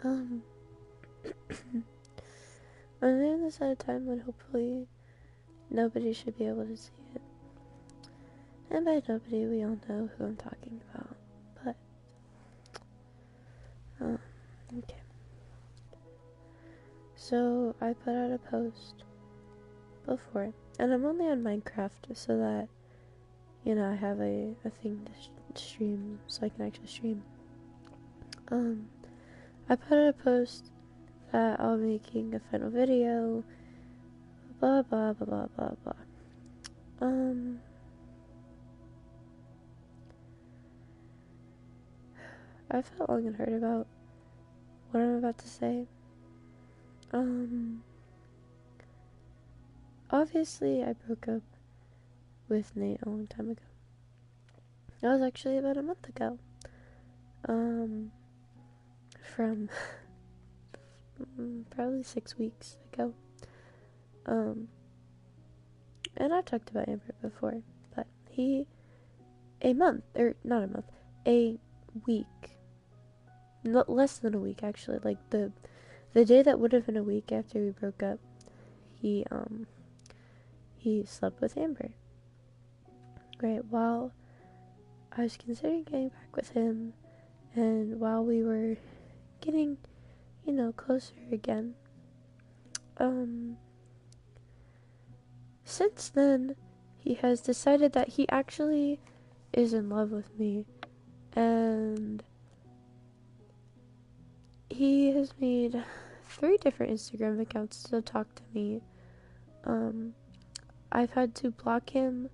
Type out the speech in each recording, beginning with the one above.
Um, I'm living this at a time when hopefully nobody should be able to see it. And by nobody, we all know who I'm talking about. But, okay. So, I put out a post before, and I'm only on Minecraft so that, I have a thing to stream, so I can actually stream. I put out a post that I'll be making a final video, blah blah blah blah blah blah. I felt long and hard about what I'm about to say. Obviously I broke up with Nate a long time ago. That was actually about a month ago. From probably 6 weeks ago. And I've talked about Amber before, but a week, not less than a week actually, like the day that would have been a week after we broke up, he slept with Amber. Right, while I was considering getting back with him, and while we were getting, closer again, since then, he has decided that he actually is in love with me, and he has made 3 different Instagram accounts to talk to me. I've had to block him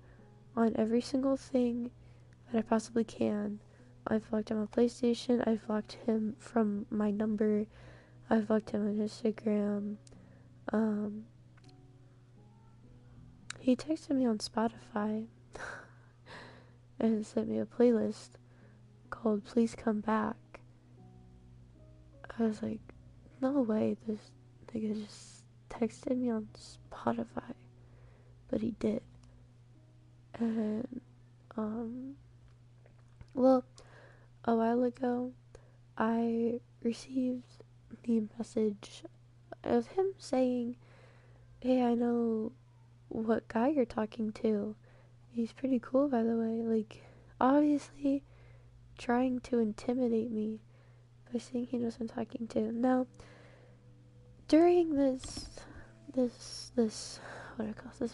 on every single thing that I possibly can. I've blocked him on PlayStation, I've blocked him from my number, I've blocked him on Instagram. He texted me on Spotify and sent me a playlist called Please Come Back. I was like, no way, this nigga just texted me on Spotify. But he did. And, well, a while ago, I received the message of him saying, hey, I know what guy you're talking to. He's pretty cool, by the way. Like, obviously trying to intimidate me by saying he knows I'm talking to. Now, during this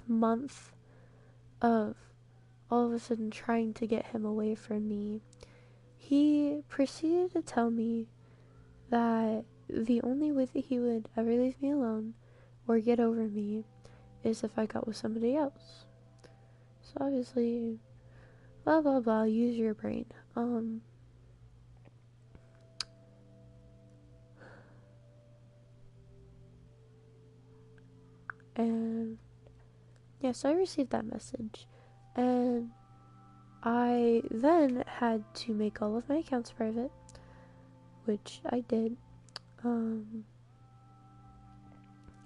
month of all of a sudden trying to get him away from me, he proceeded to tell me that the only way that he would ever leave me alone or get over me is if I got with somebody else. So obviously, blah blah blah, use your brain. And yeah, so I received that message, and I then had to make all of my accounts private, which I did.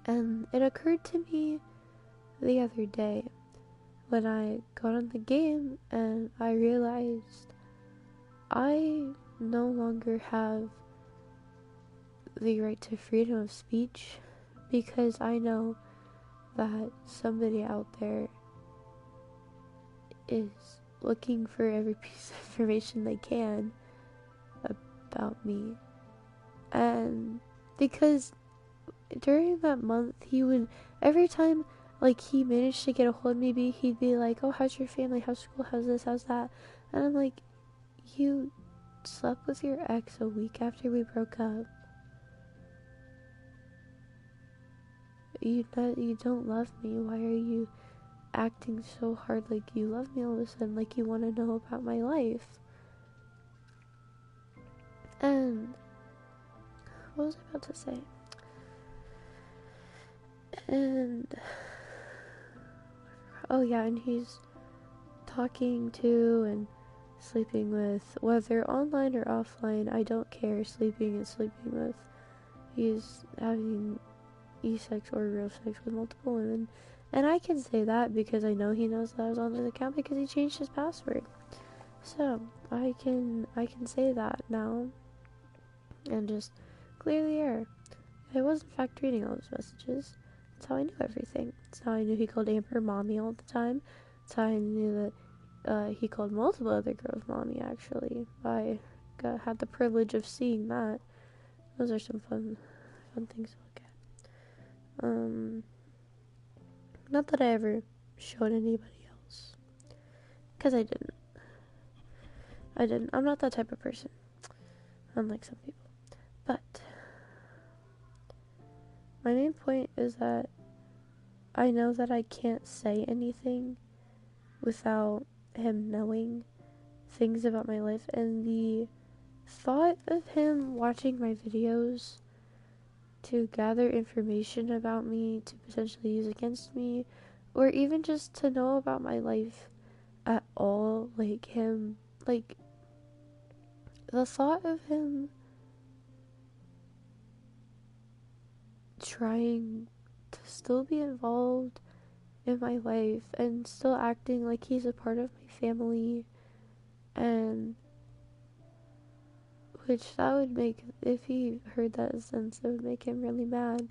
And it occurred to me the other day when I got on the game and I realized I no longer have the right to freedom of speech, because I know that somebody out there is looking for every piece of information they can about me. And because during that month, he would, every time like he managed to get a hold of me, he'd be like, oh, how's your family, how's school, how's this, how's that? And I'm like, you slept with your ex a week after we broke up. You don't love me. Why are you acting so hard like you love me all of a sudden, like you want to know about my life? And what was I about to say? And oh yeah, and he's talking to and sleeping with, whether online or offline, I don't care, sleeping and sleeping with. He's having e-sex or real sex with multiple women. And I can say that because I know he knows that I was on his account because he changed his password. So I can say that now and just clearly error. I was in fact reading all those messages. That's how I knew everything. That's how I knew he called Amber mommy all the time. That's how I knew that he called multiple other girls mommy, actually. I had the privilege of seeing that. Those are some fun things to look at. Not that I ever showed anybody else. Because I didn't. I'm not that type of person. Unlike some people. But my main point is that I know that I can't say anything without him knowing things about my life, and the thought of him watching my videos to gather information about me to potentially use against me, or even just to know about my life at all, like him, like the thought of him trying to still be involved in my life and still acting like he's a part of my family, and which that would make, if he heard that sense, it would make him really mad.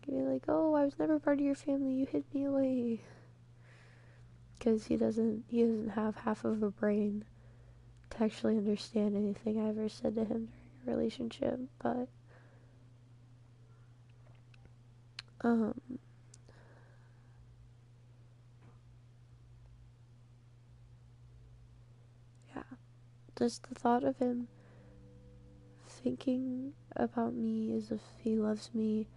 He'd be like, oh, I was never part of your family, you hid me away. Because he doesn't have half of a brain to actually understand anything I ever said to him during a relationship. But yeah, just the thought of him thinking about me as if he loves me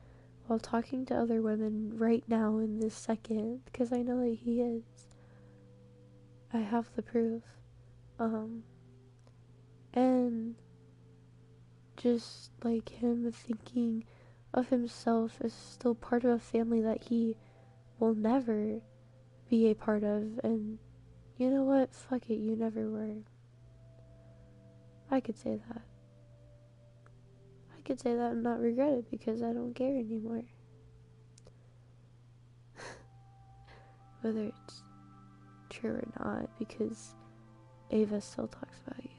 while talking to other women right now in this second, because I know that he is. I have the proof. And just like him thinking of himself as still part of a family that he will never be a part of, and you know what? Fuck it, you never were. I could say that. I could say that and not regret it because I don't care anymore. Whether it's true or not, because Ava still talks about you.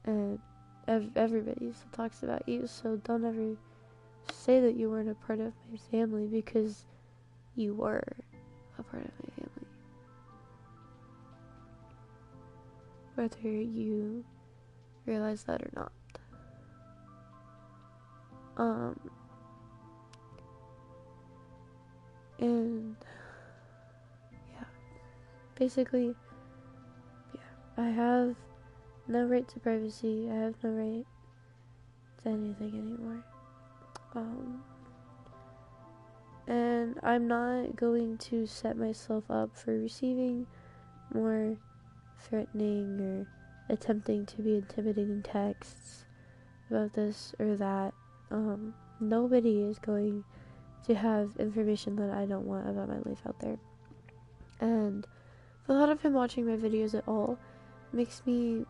And everybody still talks about you, so don't ever say that you weren't a part of my family, because you were a part of my family. Whether you realize that or not. And yeah, basically, yeah, I have no right to privacy. I have no right to anything anymore. And I'm not going to set myself up for receiving more threatening or attempting to be intimidating texts about this or that. Nobody is going to have information that I don't want about my life out there. And the thought of him watching my videos at all makes me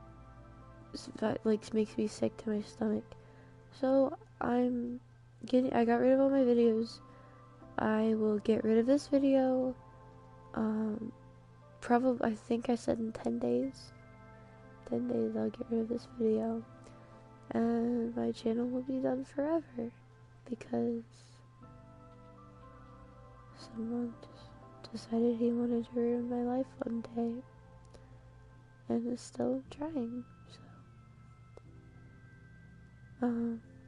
sick to my stomach. So I got rid of all my videos. I will get rid of this video. Probably, I think I said in 10 days. 10 days I'll get rid of this video. And my channel will be done forever. Because someone just decided he wanted to ruin my life one day. And is still trying. So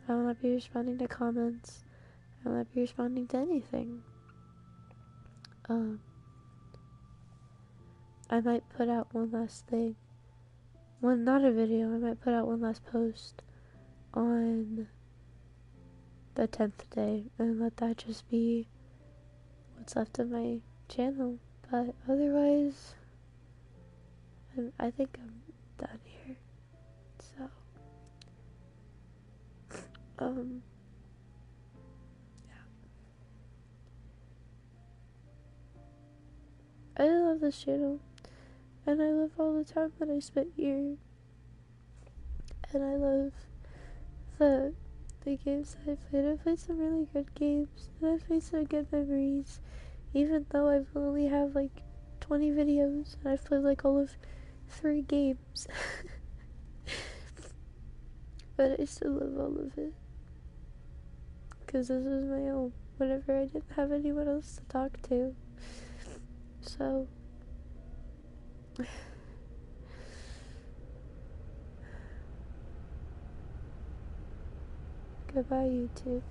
I will not be responding to comments. I will not be responding to anything. I might put out one last thing. Not a video, I might put out one last post on the 10th day and let that just be what's left of my channel. But otherwise, I think I'm done here. So, yeah. I love this channel, and I love all the time that I spent here, and I love the games that I played. I played some really good games, and I've made some good memories, even though I've only have like 20 videos, and I've played like all of 3 games. But I still love all of it. Because this was my home. Whenever I didn't have anyone else to talk to. So. Goodbye, YouTube.